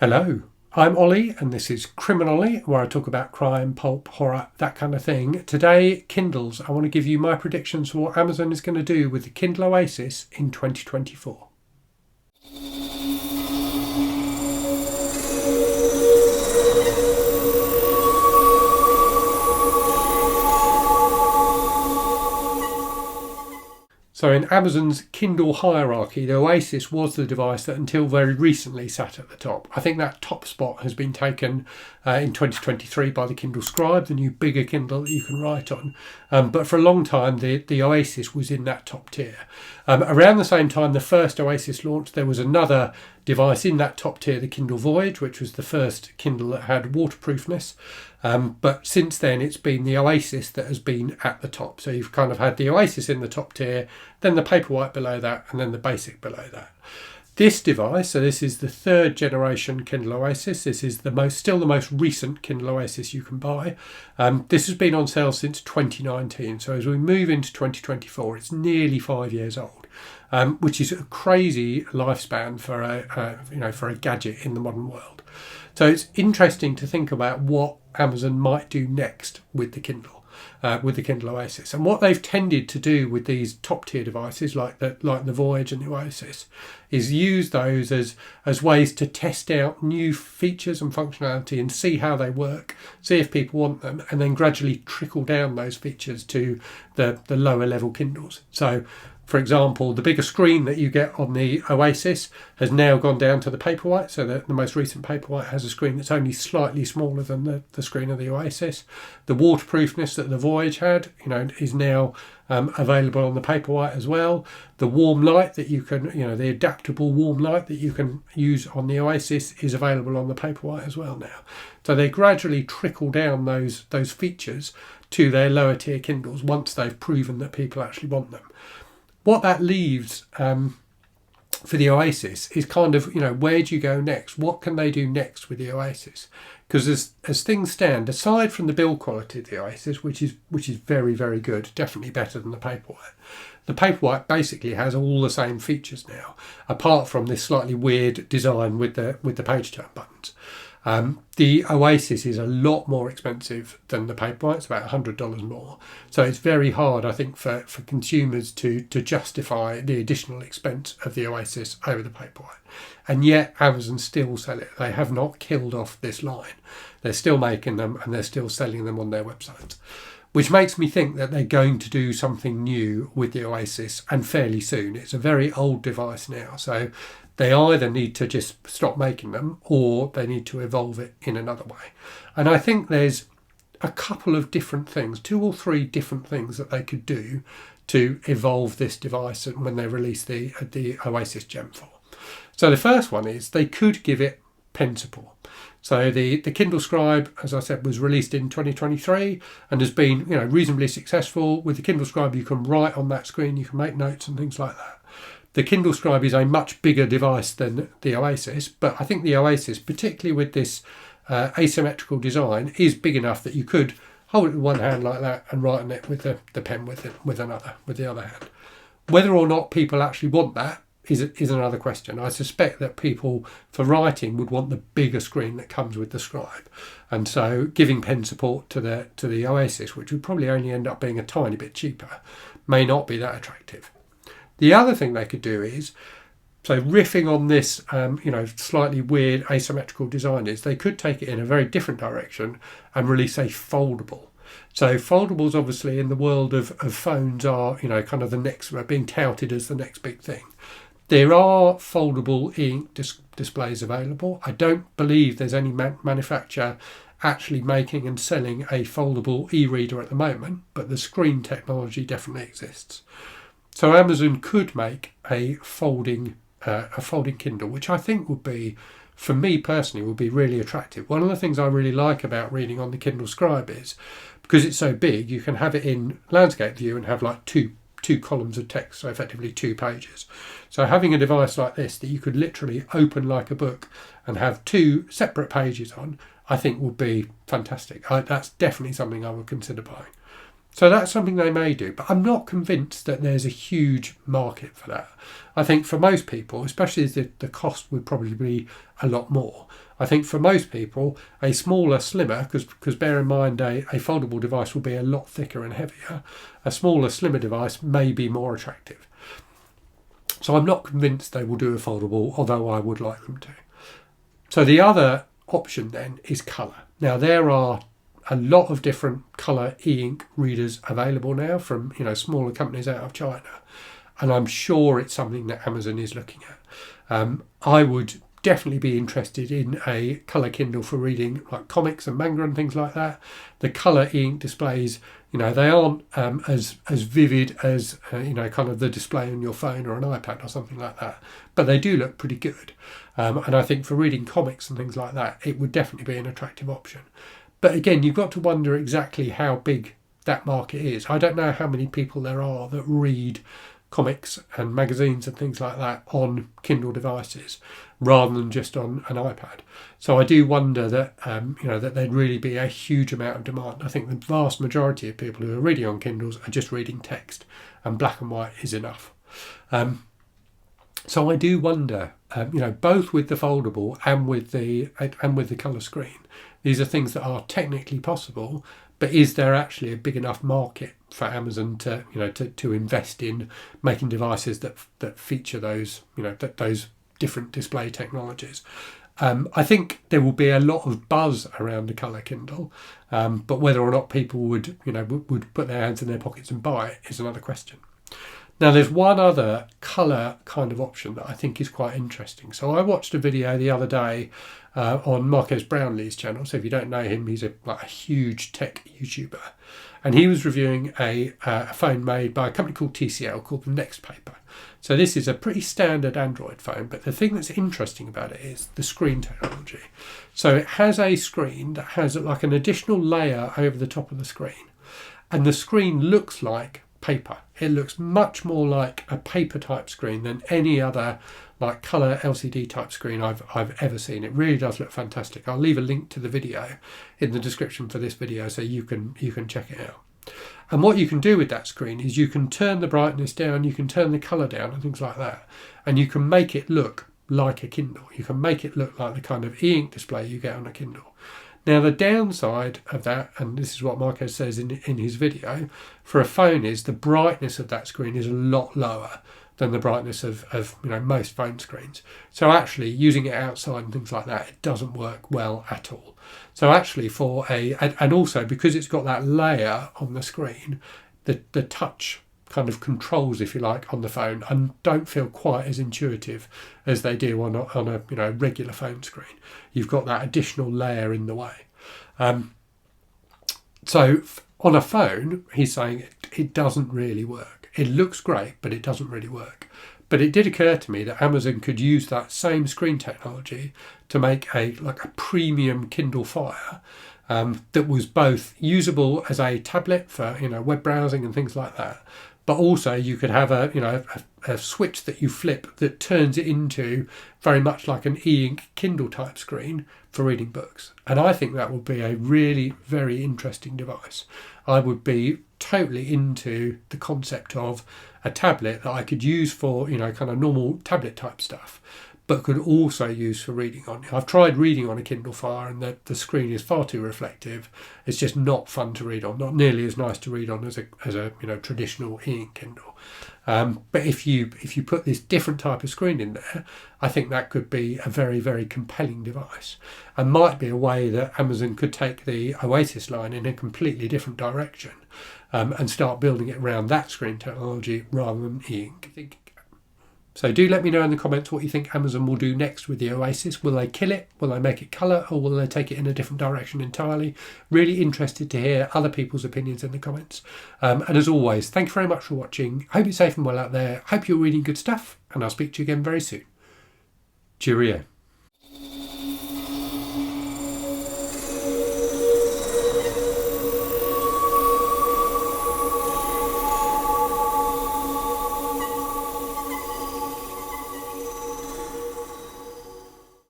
Hello, I'm Ollie and this is Criminally, where I talk about crime, pulp, horror, that kind of thing. Today, Kindles. I want to give you my predictions for what Amazon is going to do with the Kindle Oasis in 2024. So in Amazon's Kindle hierarchy, the Oasis was the device that until very recently sat at the top. I think that top spot has been taken in 2023 by the Kindle Scribe, the new bigger Kindle that you can write on. But for a long time, the Oasis was in that top tier. Around the same time the first Oasis launched, there was another device in that top tier, the Kindle Voyage, which was the first Kindle that had waterproofness. But since then, it's been the Oasis that has been at the top. So you've kind of had the Oasis in the top tier, then the Paperwhite below that, and then the Basic below that. This device, so this is the third generation Kindle Oasis. This is still the most recent Kindle Oasis you can buy. This has been on sale since 2019. So as we move into 2024, it's nearly 5 years old, which is a crazy lifespan for a gadget in the modern world. So it's interesting to think about what Amazon might do next with the Kindle Oasis, and what they've tended to do with these top tier devices like the Voyage and the Oasis is use those as ways to test out new features and functionality and see how they work, see if people want them, and then gradually trickle down those features to the lower level Kindles. So for example, the bigger screen that you get on the Oasis has now gone down to the Paperwhite, so that the most recent Paperwhite has a screen that's only slightly smaller than the screen of the Oasis. The waterproofness that the Voyage had, is now available on the Paperwhite as well. The warm light that you can, the adaptable warm light that you can use on the Oasis is available on the Paperwhite as well now. So they gradually trickle down those features to their lower tier Kindles once they've proven that people actually want them. What that leaves for the Oasis is kind of, where do you go next? What can they do next with the Oasis? Because as things stand, aside from the build quality of the Oasis, which is very, very good, definitely better than the Paperwhite basically has all the same features now, apart from this slightly weird design with the page turn buttons. The Oasis is a lot more expensive than the Paperwhite. It's about $100 more. So it's very hard, I think, for consumers to justify the additional expense of the Oasis over the Paperwhite. And yet Amazon still sell it. They have not killed off this line. They're still making them and they're still selling them on their websites, which makes me think that they're going to do something new with the Oasis, and fairly soon. It's a very old device now, so they either need to just stop making them or they need to evolve it in another way. And I think there's a couple of different things, 2 or 3 different things that they could do to evolve this device when they release the Oasis Gen 4. So the first one is they could give it pen support. So the Kindle Scribe, as I said, was released in 2023 and has been reasonably successful. With the Kindle Scribe, you can write on that screen, you can make notes and things like that. The Kindle Scribe is a much bigger device than the Oasis, but I think the Oasis, particularly with this asymmetrical design, is big enough that you could hold it with one hand like that and write on it with the pen with the other hand. Whether or not people actually want that is another question. I suspect that people for writing would want the bigger screen that comes with the Scribe, and so giving pen support to the Oasis, which would probably only end up being a tiny bit cheaper, may not be that attractive. The other thing they could do is, so riffing on this slightly weird asymmetrical design, is they could take it in a very different direction and release a foldable. So foldables, obviously, in the world of phones are kind of the next, being touted as the next big thing. There are foldable e-ink displays available. I don't believe there's any manufacturer actually making and selling a foldable e-reader at the moment, but the screen technology definitely exists. So Amazon could make a folding Kindle, which I think would be, for me personally, would be really attractive. One of the things I really like about reading on the Kindle Scribe is, because it's so big, you can have it in landscape view and have like two columns of text, so effectively 2 pages. So having a device like this that you could literally open like a book and have 2 separate pages on, I think would be fantastic. That's definitely something I would consider buying. So that's something they may do, but I'm not convinced that there's a huge market for that. I think for most people, especially as the cost would probably be a lot more, I think for most people, a smaller, slimmer, because bear in mind a foldable device will be a lot thicker and heavier, a smaller, slimmer device may be more attractive. So I'm not convinced they will do a foldable, although I would like them to. So the other option then is colour. Now there are a lot of different colour e-ink readers available now from smaller companies out of China, and I'm sure it's something that Amazon is looking at. I would definitely be interested in a colour Kindle for reading like comics and manga and things like that. The colour e-ink displays, they aren't as vivid as kind of the display on your phone or an iPad or something like that, but they do look pretty good. And I think for reading comics and things like that, it would definitely be an attractive option. But again, you've got to wonder exactly how big that market is. I don't know how many people there are that read comics and magazines and things like that on Kindle devices rather than just on an iPad. So I do wonder that that there'd really be a huge amount of demand. I think the vast majority of people who are reading on Kindles are just reading text, and black and white is enough. So I do wonder, both with the foldable and with the colour screen, these are things that are technically possible, but is there actually a big enough market for Amazon to invest in making devices that feature those those different display technologies? I think there will be a lot of buzz around the colour Kindle, but whether or not people would put their hands in their pockets and buy it is another question. Now, there's one other colour kind of option that I think is quite interesting. So I watched a video the other day on Marques Brownlee's channel. So if you don't know him, he's a huge tech YouTuber. And he was reviewing a phone made by a company called TCL called the NXTPaper. So this is a pretty standard Android phone, but the thing that's interesting about it is the screen technology. So it has a screen that has like an additional layer over the top of the screen. And the screen looks like paper. It looks much more like a paper type screen than any other like colour LCD type screen I've ever seen. It really does look fantastic. I'll leave a link to the video in the description for this video so you can check it out. And what you can do with that screen is you can turn the brightness down, you can turn the colour down and things like that, and you can make it look like a Kindle. You can make it look like the kind of e-ink display you get on a Kindle. Now the downside of that, and this is what Marques says in his video, for a phone is the brightness of that screen is a lot lower than the brightness of most phone screens. So actually using it outside and things like that, it doesn't work well at all. So actually and also because it's got that layer on the screen, the touch kind of controls, if you like, on the phone and don't feel quite as intuitive as they do on a regular phone screen. You've got that additional layer in the way. So on a phone, he's saying it doesn't really work. It looks great, but it doesn't really work. But it did occur to me that Amazon could use that same screen technology to make a premium Kindle Fire that was both usable as a tablet for web browsing and things like that, but also you could have a switch that you flip that turns it into very much like an e-ink Kindle type screen for reading books. And I think that would be a really very interesting device. I would be totally into the concept of a tablet that I could use for kind of normal tablet type stuff, but could also use for reading on. I've tried reading on a Kindle Fire and the screen is far too reflective. It's just not fun to read on, not nearly as nice to read on as a traditional e-ink Kindle. But if you put this different type of screen in there, I think that could be a very, very compelling device and might be a way that Amazon could take the Oasis line in a completely different direction and start building it around that screen technology rather than e-ink. So do let me know in the comments what you think Amazon will do next with the Oasis. Will they kill it? Will they make it colour? Or will they take it in a different direction entirely? Really interested to hear other people's opinions in the comments. And as always, thank you very much for watching. Hope you're safe and well out there. Hope you're reading good stuff. And I'll speak to you again very soon. Cheerio.